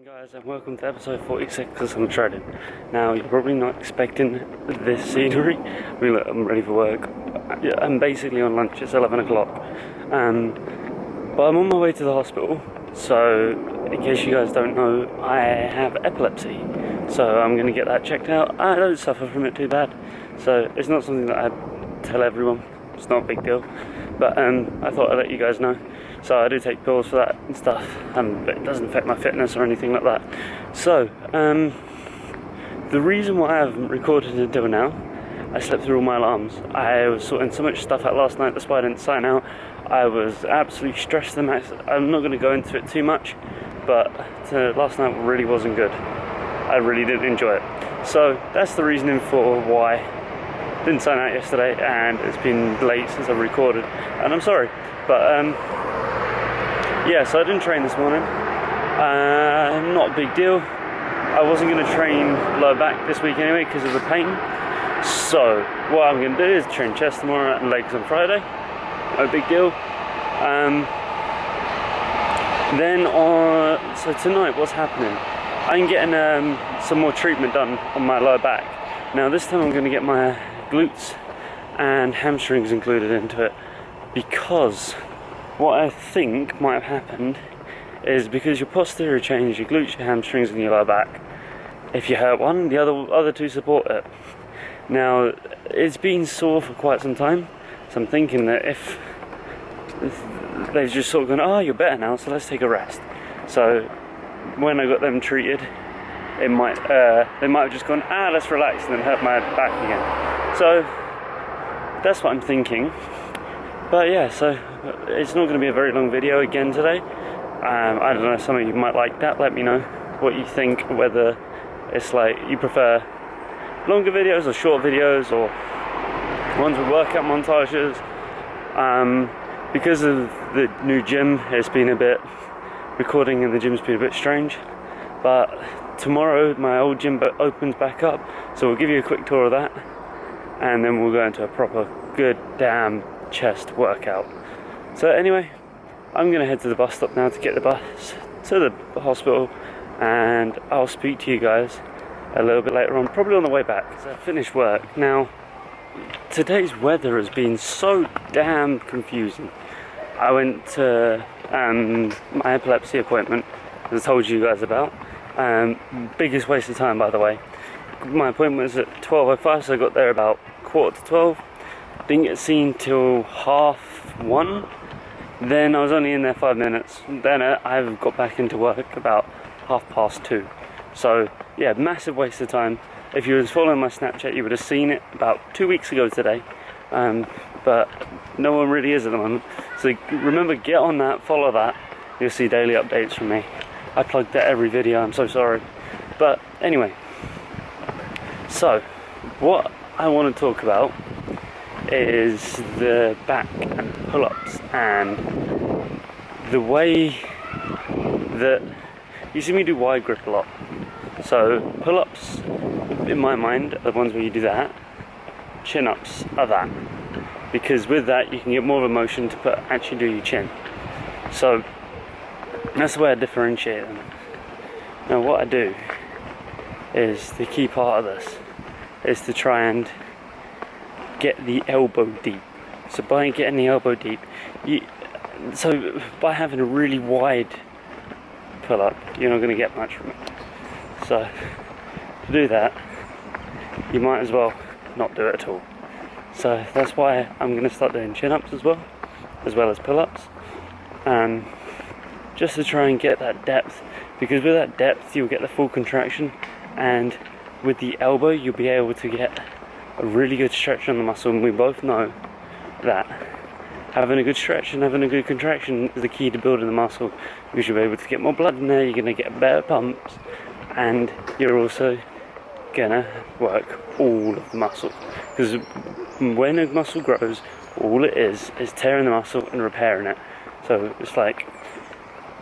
Guys, and welcome to episode 46 of Some Shredding. Now, you're probably not expecting this scenery. I mean, look, I'm ready for work. I'm basically on lunch. It's 11 o'clock. But I'm on my way to the hospital. So, in case you guys don't know, I have epilepsy. So, I'm going to get that checked out. I don't suffer from it too bad. So, it's not something that I tell everyone. It's not a big deal. But I thought I'd let you guys know. So I do take pills for that and stuff, but it doesn't affect my fitness or anything like that. So, the reason why I haven't recorded until now, I slept through all my alarms. I was sorting so much stuff out last night, that's why I didn't sign out. I was absolutely stressed to the max. I'm not going to go into it too much, but last night really wasn't good. I really didn't enjoy it. So that's the reasoning for why I didn't sign out yesterday, and it's been late since I've recorded, and I'm sorry. But yeah, so I didn't train this morning. Not a big deal. I wasn't going to train lower back this week anyway because of the pain. So what I'm going to do is train chest tomorrow and legs on Friday. No big deal. So tonight, what's happening? I'm getting some more treatment done on my lower back. Now this time I'm going to get my glutes and hamstrings included into it, because what I think might have happened is because your posterior chains, your glutes, your hamstrings and your lower back, if you hurt one, the other two support it. Now, it's been sore for quite some time, so I'm thinking that if they've just sort of gone, oh, you're better now, so let's take a rest. So when I got them treated, they might have just gone, let's relax, and then hurt my back again. So that's what I'm thinking. But yeah, so it's not going to be a very long video again today. I don't know, some of you might like that. Let me know what you think, whether it's like you prefer longer videos or short videos or ones with workout montages. Because of the new gym, recording in the gym's been a bit strange. But tomorrow my old gym opens back up, so we'll give you a quick tour of that, and then we'll go into a proper good damn chest workout. So anyway, I'm going to head to the bus stop now to get the bus to the hospital, and I'll speak to you guys a little bit later on, probably on the way back, because I finished work. Now, today's weather has been so damn confusing. I went to my epilepsy appointment, as I told you guys about. Biggest waste of time, by the way. My appointment was at 12:05, so I got there about 11:45. Didn't get seen till 1:30. Then I was only in there 5 minutes. Then I got back into work about 2:30. So yeah, massive waste of time. If you was following my Snapchat, you would have seen it about 2 weeks ago today. But no one really is at the moment. So remember, get on that, follow that. You'll see daily updates from me. I plug that every video, I'm so sorry. But anyway, so what I want to talk about is the back and pull-ups, and the way that you see me do wide grip a lot. So pull-ups, in my mind, are the ones where you do that. Chin-ups are that, because with that you can get more of a motion to actually do your chin. So that's the way I differentiate them. Now what I do is, the key part of this is to try and get the elbow deep. So by getting the elbow deep, by having a really wide pull-up, you're not going to get much from it. So to do that, you might as well not do it at all. So that's why I'm going to start doing chin-ups as well as pull-ups, just to try and get that depth, because with that depth you'll get the full contraction, and with the elbow you'll be able to get a really good stretch on the muscle, and we both know that having a good stretch and having a good contraction is the key to building the muscle, because you'll be able to get more blood in there, you're going to get better pumps, and you're also going to work all of the muscle. Because when a muscle grows, all it is tearing the muscle and repairing it. So it's like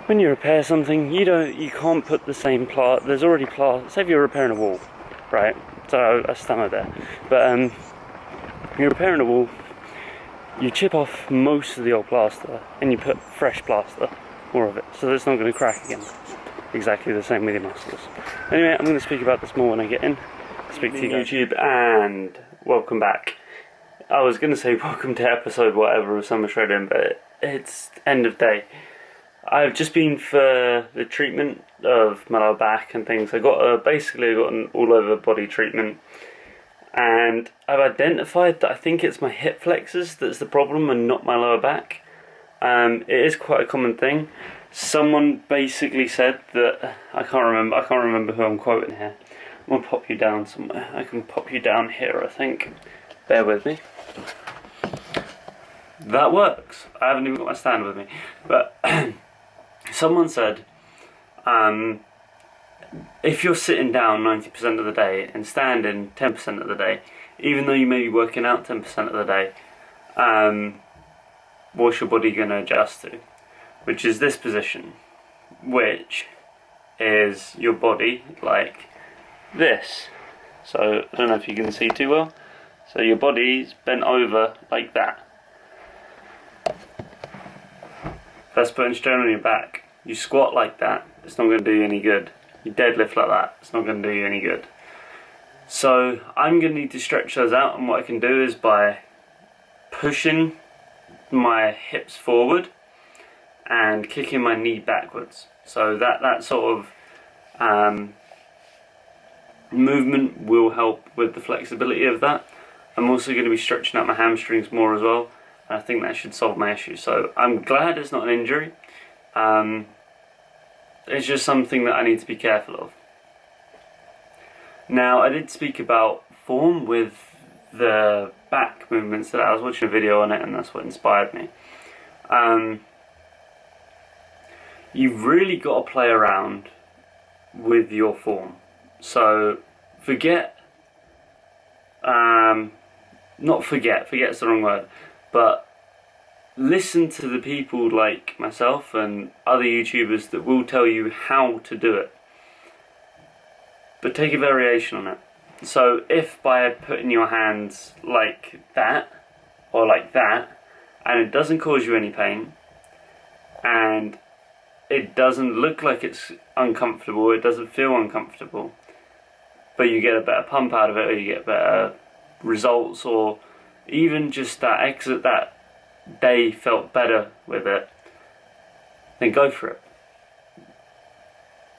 when you repair something, you can't put the same plaster. There's already plaster. Say if you're repairing a wall, right? So I stammered there, but you're repairing a wall. You chip off most of the old plaster and you put fresh plaster, more of it, so that it's not going to crack again. exactly the same with your muscles. Anyway, I'm going to speak about this more when I get in. Speak to you YouTube, and welcome back. I was going to say welcome to episode whatever of Summer Shredding, but it's end of day. I've just been for the treatment of my lower back and things. I got basically an all over body treatment, and I've identified that I think it's my hip flexors that's the problem and not my lower back. It is quite a common thing. Someone basically said that I can't remember who I'm quoting here. I'm gonna pop you down somewhere. I can pop you down here, I think. Bear with me. That works. I haven't even got my stand with me. But someone said, if you're sitting down 90% of the day and standing 10% of the day, even though you may be working out 10% of the day, what's your body going to adjust to? Which is this position, which is your body like this. So I don't know if you can see too well. So your body's bent over like that. That's putting strain on your back. You squat like that, it's not going to do you any good. You deadlift like that, it's not going to do you any good. So I'm going to need to stretch those out, and what I can do is by pushing my hips forward and kicking my knee backwards. So that sort of movement will help with the flexibility of that. I'm also going to be stretching out my hamstrings more as well, and I think that should solve my issue. So I'm glad it's not an injury. It's just something that I need to be careful of. Now, I did speak about form with the back movements today. I was watching a video on it, and that's what inspired me. You've really got to play around with your form. So forget's the wrong word, but listen to the people like myself and other YouTubers that will tell you how to do it, but take a variation on it. So if by putting your hands like that or like that, and it doesn't cause you any pain, and it doesn't look like it's uncomfortable, it doesn't feel uncomfortable, but you get a better pump out of it, or you get better results, or even just that day felt better with it, then go for it.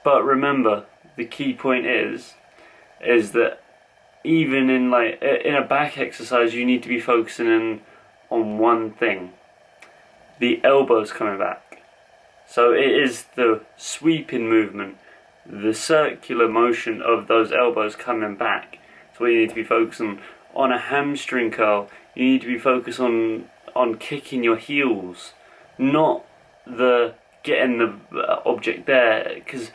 But remember, the key point is that even in a back exercise, you need to be focusing in on one thing: the elbows coming back. So it is the sweeping movement, the circular motion of those elbows coming back. That's what you need to be focusing on. A hamstring curl, you need to be focused on kicking your heels, not the getting the object there, because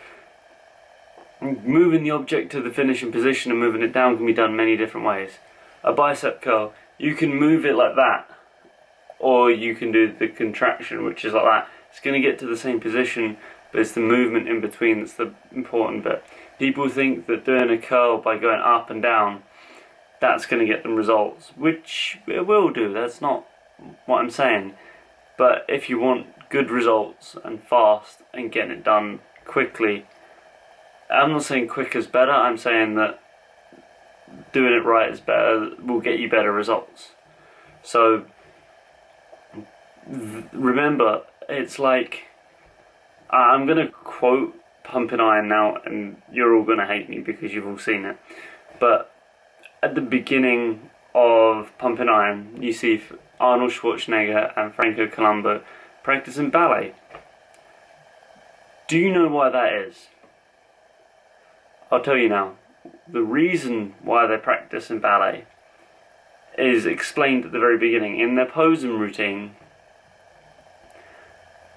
moving the object to the finishing position and moving it down can be done many different ways. A bicep curl, you can move it like that, or you can do the contraction, which is like that. It's going to get to the same position, but it's the movement in between that's the important bit. People think that doing a curl by going up and down, that's going to get them results, which it will do. That's not what I'm saying. But if you want good results and fast and getting it done quickly, I'm not saying quick is better, I'm saying that doing it right is better, will get you better results. So remember, it's like, I'm going to quote Pumping Iron now, and you're all going to hate me because you've all seen it, but at the beginning of Pumping Iron, you see Arnold Schwarzenegger and Franco Columbu practicing ballet. Do you know why that is? I'll tell you now. The reason why they practice in ballet is explained at the very beginning. In their posing routine,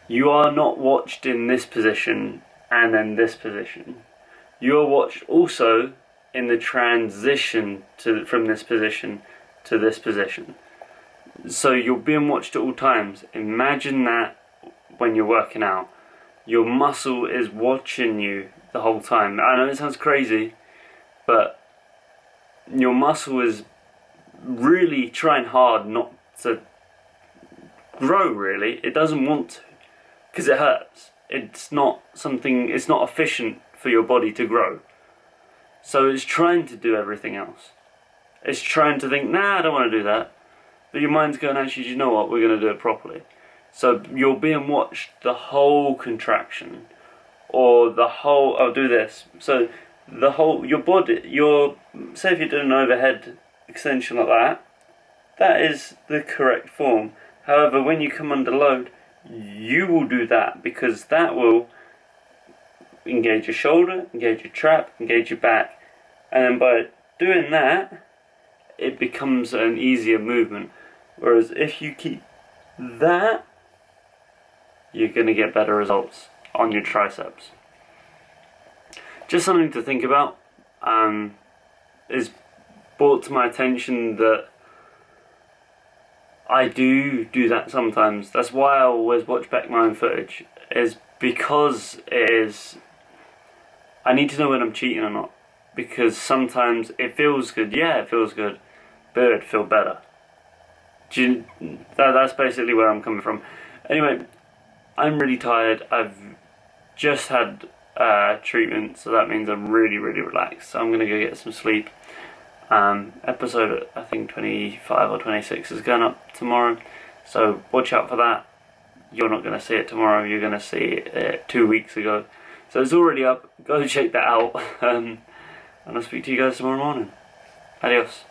you are not watched in this position and then this position. You are watched also in the transition from this position to this position. So you're being watched at all times. Imagine that when you're working out. Your muscle is watching you the whole time. I know it sounds crazy, but your muscle is really trying hard not to grow, really. It doesn't want to, because it hurts. it's not efficient for your body to grow. So it's trying to do everything else. It's trying to think, nah, I don't want to do that. But your mind's going, actually, you know what, we're going to do it properly. So you're being watched the whole contraction, or the whole, I'll do this. So the whole, your body, say if you're doing an overhead extension like that, that is the correct form. However, when you come under load, you will do that, because that will engage your shoulder, engage your trap, engage your back. And then by doing that, it becomes an easier movement. Whereas if you keep that, you're going to get better results on your triceps. Just something to think about. Is brought to my attention that I do that sometimes. That's why I always watch back my own footage, is because I need to know when I'm cheating or not. Because sometimes it feels good, yeah, it feels good, but it'd feel better. That's basically where I'm coming from. Anyway, I'm really tired. I've just had treatment, so that means I'm really, really relaxed. So I'm going to go get some sleep. Episode, I think 25 or 26 is going up tomorrow, so watch out for that. You're not going to see it tomorrow, you're going to see it 2 weeks ago. So it's already up, go check that out. And I'll speak to you guys tomorrow morning. Adios.